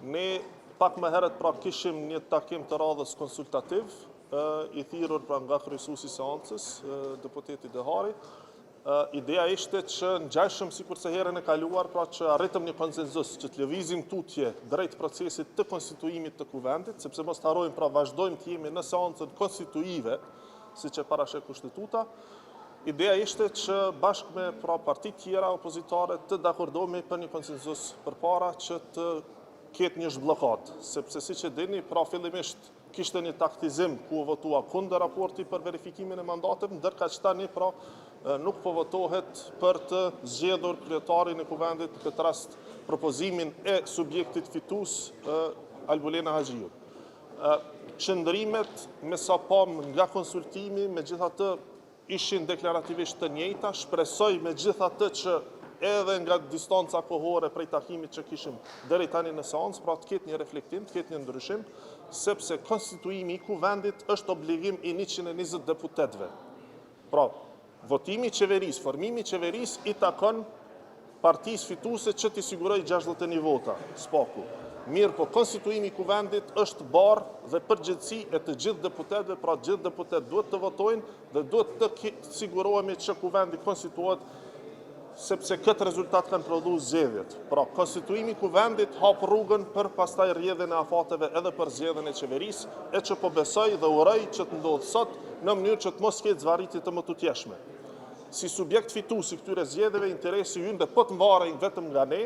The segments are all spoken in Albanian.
Ne pak më herët pra kishim një takim të radhës konsultativ, I thirrur pra nga kryesuesi I seancës, deputeti Dehari. Ideja ishte që ngjashëm sikurse herën e kaluar, pra që arritëm një konsenzus që të lëvizim tutje drejt procesit të konstituimit të kuvendit, sepse mos të harrojmë pra vazhdojmë të jemi në seancën konstituive, siç e parasheh kushtetuta. Ideja ishte që bashkë me pra partitë tjera opozitare të dakordohemi për një konsenzus përpara që të ketë një zhbllokad, sepse siç e dini, pra fillimisht kishte një taktizim ku u votua kundër raporti për verifikimin e mandateve, ndërkaq tani pra nuk po votohet për të zgjedhur kryetarin e kuvendit, në këtë rast propozimin e subjektit fitues Albulena Haxhiu. Qëndrimet me sa pam nga konsultimi, megjithatë ishin deklarativisht të njëjta, shpresoj megjithatë që edhe nga distanca kohore prej takimit që kishim deri tani në seancë, pra të ketë një reflektim, të ketë një ndryshim, sepse konstituimi I kuvendit është obligim I 120 deputetëve. Pra, votimi I qeverisë, formimi I qeverisë I takon partisë fituese që t'i sigurojë 61 vota, spaku. Mirë, po konstituimi I kuvendit është barë dhe përgjegjësi e të gjithë deputetëve, pra gjithë deputetët duhet të votojnë dhe duhet të sigurohemi që kuvendi konstituohet, sepse këtë rezultat kanë prodhuar zgjedhjet. Pra, konstituimi I kuvendit hap rrugën për pastaj rrjedhjen e afateve edhe për zgjedhjen e qeverisë, e që po besoj dhe uroj që të ndodhë sot në mënyrë që të mos ketë zvarritje të mëtutjeshme. Si subjekt fitues I këtyre zgjedhjeve, interesi ynë dhe po të mbarejnë vetëm nga ne,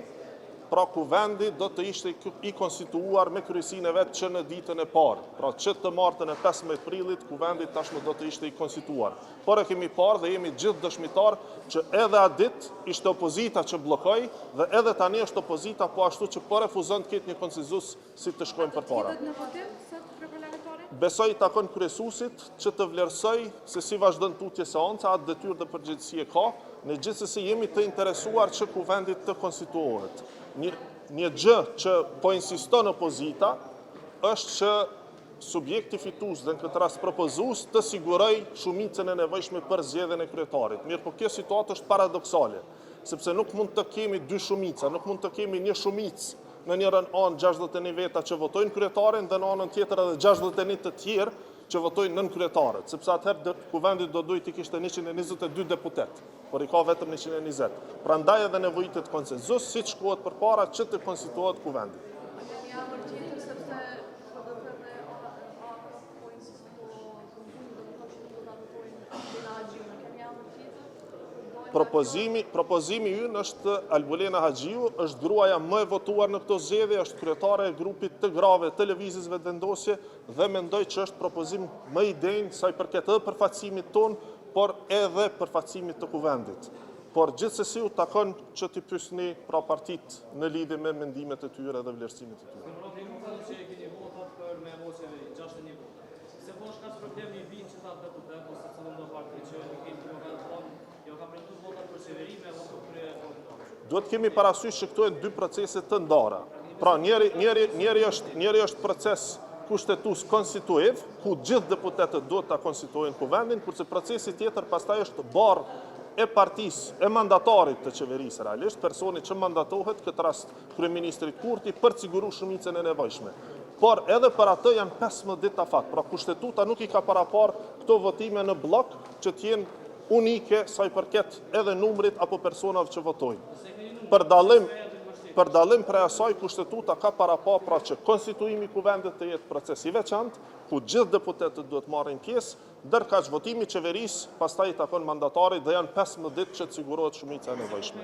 pra kuvendi do të ishte I konstituar me kryesinë e vet që në ditën e parë. Pra që të martën e 15 prillit, kuvendi tashmë do të ishte I konstituar. Por e kemi parë dhe jemi gjithë dëshmitar që edhe atë ditë ishte opozita që bllokoi dhe edhe tani është opozita, po ashtu që po refuzon të ketë një konsenzus si të shkojmë përpara. Besoj I takon kryesuesit që të vlerësoj se si vazhdon tutje seanca, atë detyrë dhe përgjegjësi e ka, ne gjithsesi jemi të interesuar që kuvendi të konstituohet. Një gjë që po insiston opozita është që subjekti fitues dhe në këtë rast propozues të siguroj shumicën e nevojshme për zgjedhjen e kryetarit. Mirë, po kjo situatë është paradoksale, sepse nuk mund të kemi dy shumica, nuk mund të kemi një shumicë në njërën anë 61 veta që votojnë kryetarin dhe në anën tjetër edhe 61 të tjerë që votojnë nën kryetarët, sepse atëherë kuvendit do duhet I kishte 122 deputet, por I ka vetëm 120. Prandaj edhe nevojitet konsenzus, siç shkohet përpara që të konstituohet kuvendi. Propozimi ynë është Albulena Haxhiu, është gruaja më e votuar në këto zgjedhje, është kryetare e grupit të grave të lëvizjes vendosje dhe mendoj që është propozim më I denjë sa I përket edhe përfaqësimit ton, por edhe përfaqësimit të kuvendit. Por gjithsesi u takon që t'i pyesni pra partitë në lidhje me mendimet e tyre dhe vlerësimet e tyre. Duhet kemi parasysh që këto janë dy procese të ndara. Pra, njeri është proces kushtetues konstituiv, ku gjithë deputetët duhet ta konstituojnë kuvendin, kurse procesi tjetër pastaj është barë e partisë, e mandatarit të qeverisë realisht, personi që mandatohet, këtë rast kryeministri Kurti, për të siguruar shumicën e nevojshme. Por edhe për atë janë 15 ditë afat. Pra kushtetuta nuk I ka paraparë këto votime në blok që të jenë unike sa I përket edhe numrit apo personave që votojnë. Për dallim prej asaj, kushtetuta ka paraparë pra që konstituimi I kuvendit të jetë proces I veçantë, ku gjithë deputetët duhet marrin pjesë, ndërkaq votimi I qeverisë pastaj I takon mandatarit dhe janë 15 ditë që të sigurohet shumica e nevojshme.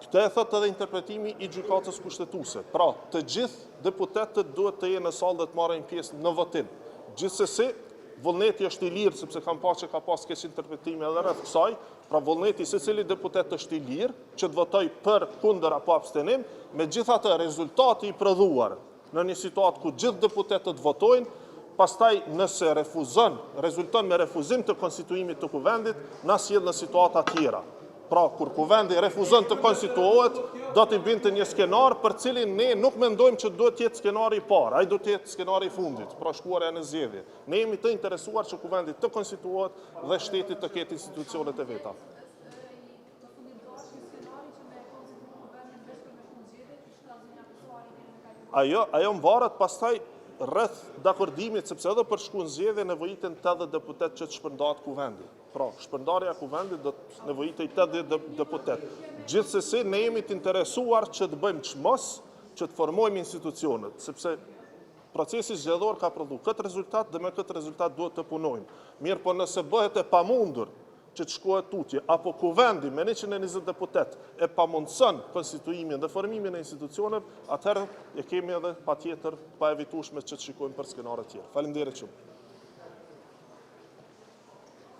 Këtë e thot edhe interpretimi I gjykatës kushtetuese. Pra, të gjithë deputetët duhet të jenë në sallë dhe të marrin pjesë në votim. Gjithsesi, vullneti është I lirë, sepse kam pa që ka pas keq interpretime edhe rreth kësaj, pra vullneti secili deputet është I lirë që të votoj për, kundër apo abstenim, megjithatë rezultati I prodhuar në një situatë ku gjithë deputetët votojnë, pastaj nëse rezulton me refuzim të konstituimit të kuvendit, na sjell në situata tjera. Pra, kur kuvendi refuzon të konstituohet, do t'i binte një skenar për cilin ne nuk mendojmë që duhet të jetë skenari i parë, ai do të jetë skenari i fundit, pra shkuarja në zgjedhje. Ne jemi të interesuar që kuvendi të konstituohet dhe shteti të ketë institucionet e veta. Ajo mvaret pastaj rreth dakordimit, sepse edhe për shku në zgjedhje nevojiten 80 deputet që të shpërndahet kuvendi. Pra, shpërndarja kuvendit do të nevojitej 80 deputet. Gjithsesi, ne jemi të interesuar që të bëjmë çmos, që të formojmë institucionet, sepse procesi zgjedhor ka prodhu këtë rezultat dhe me këtë rezultat duhet të punojmë. Mirë, po nëse bëhet e pamundur që të shkohet tutje, apo kuvendi me 120 deputet e pamundson konstituimin dhe formimin e institucioneve, atëherë e kemi edhe patjetër pa evitueshme që të shikojmë për skenare tjerë. Faleminderit shumë.